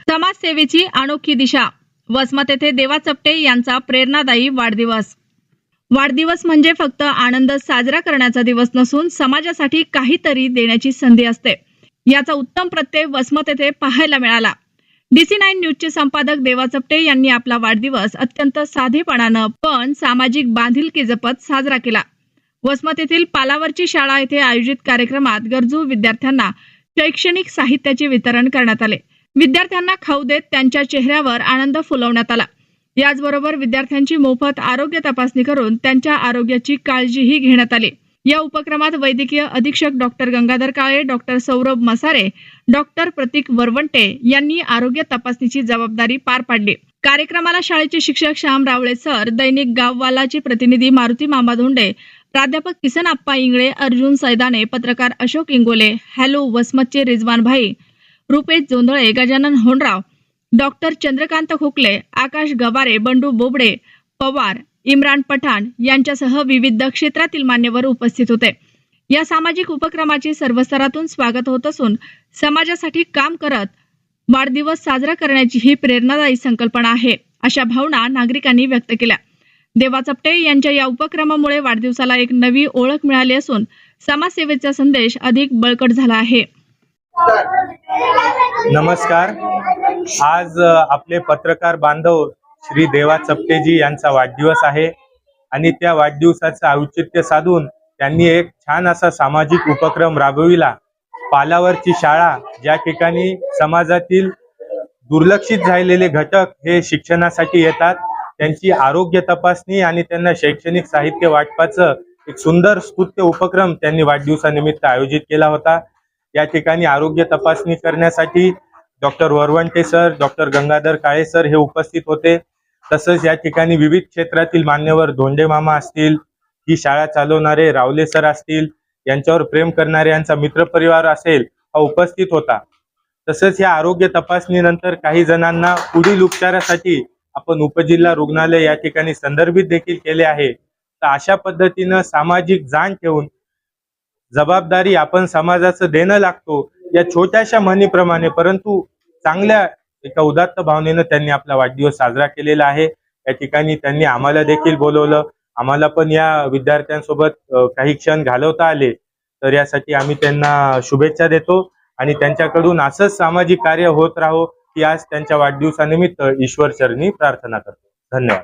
समाजसेवेची अनोखी दिशा. वसमत येथे देवा चपटे यांचा प्रेरणादायी वाढदिवस. वाढदिवस म्हणजे फक्त आनंद साजरा करण्याचा दिवस नसून समाजासाठी काहीतरी देण्याची संधी असते. याचा उत्तम प्रत्यय वसमत येथे पाहायला मिळाला. DC9 न्यूजचे संपादक देवा चपटे यांनी आपला वाढदिवस अत्यंत साधेपणानं पण सामाजिक बांधिलकी जपत साजरा केला. वसमत येथील पालावरची शाळा येथे आयोजित कार्यक्रमात गरजू विद्यार्थ्यांना शैक्षणिक साहित्याचे वितरण करण्यात आले. विद्यार्थ्यांना खाऊ देत त्यांच्या चेहऱ्यावर आनंद फुलवण्यात आला. याचबरोबर विद्यार्थ्यांची मोफत आरोग्य तपासणी करून त्यांच्या आरोग्याची काळजीही घेण्यात आली. या उपक्रमात वैद्यकीय अधीक्षक डॉक्टर गंगाधर काळे, डॉक्टर सौरभ मसारे, डॉक्टर प्रतीक वरवंटे यांनी आरोग्य तपासणीची जबाबदारी पार पाडली. कार्यक्रमाला शाळेचे शिक्षक श्याम रावळे सर, दैनिक गाववालाचे प्रतिनिधी मारुती मामा धोंडे, प्राध्यापक किसन आप्पा इंगळे, अर्जुन सैदाने, पत्रकार अशोक इंगोले, हॅलो वसमतचे रिजवान भाई, रुपेश जोंधळे, गजानन होनराव, डॉक्टर चंद्रकांत खोकले, आकाश गवारे, बंडू बोबडे, पवार, इम्रान पठाण यांच्यासह विविध क्षेत्रातील मान्यवर उपस्थित होते. या सामाजिक उपक्रमाचे सर्व स्तरातून स्वागत होत असून समाजासाठी काम करत वाढदिवस साजरा करण्याची ही प्रेरणादायी संकल्पना आहे, अशा भावना नागरिकांनी व्यक्त केल्या. देवा चपटे यांच्या या उपक्रमामुळे वाढदिवसाला एक नवी ओळख मिळाली असून समाजसेवेचा संदेश अधिक बळकट झाला आहे. नमस्कार. आज आपले पत्रकार बांधव श्री देवा चपटेजी यांचा वाढदिवस आहे आणि त्या वाढदिवसाचं औचित्य साधून त्यांनी एक छान असा सामाजिक उपक्रम राबविला. पालावरची शाळा, ज्या ठिकाणी समाजातील दुर्लक्षित झालेले घटक हे शिक्षणासाठी येतात, त्यांची आरोग्य तपासणी आणि त्यांना शैक्षणिक साहित्य वाटपाचं एक सुंदर स्तुत्य उपक्रम त्यांनी वाढदिवसानिमित्त आयोजित केला होता. या ठिकाणी आरोग्य तपासणी करण्यासाठी डॉक्टर वरवंटे सर, डॉक्टर गंगाधर काळे सर हे उपस्थित होते. तसंच या ठिकाणी विविध क्षेत्रातील मान्यवर धोंडे मामा असतील, ही शाळा चालवणारे रावले सर असतील, यांच्यावर प्रेम करणारे यांचा मित्रपरिवार असेल, हा उपस्थित होता. तसंच या आरोग्य तपासणीनंतर काही जणांना पुढील उपचारासाठी आपण उपजिल्हा रुग्णालय या ठिकाणी संदर्भित देखील केले आहे. तर अशा पद्धतीनं सामाजिक जाण ठेवून जबाबदारी आपण समाजाचं देणं लागतो, या छोट्याशा म्हणीप्रमाणे परंतु चांगल्या एका उदात्त भावनेनं त्यांनी आपला वाढदिवस साजरा केलेला आहे. या ठिकाणी त्यांनी आम्हाला देखील बोलवलं. आम्हाला पण या विद्यार्थ्यांसोबत काही क्षण घालवता आले, तर यासाठी आम्ही त्यांना शुभेच्छा देतो आणि त्यांच्याकडून असंच सामाजिक कार्य होत राहो ही आज त्यांच्या वाढदिवसानिमित्त ईश्वर चरणी प्रार्थना करतो. धन्यवाद.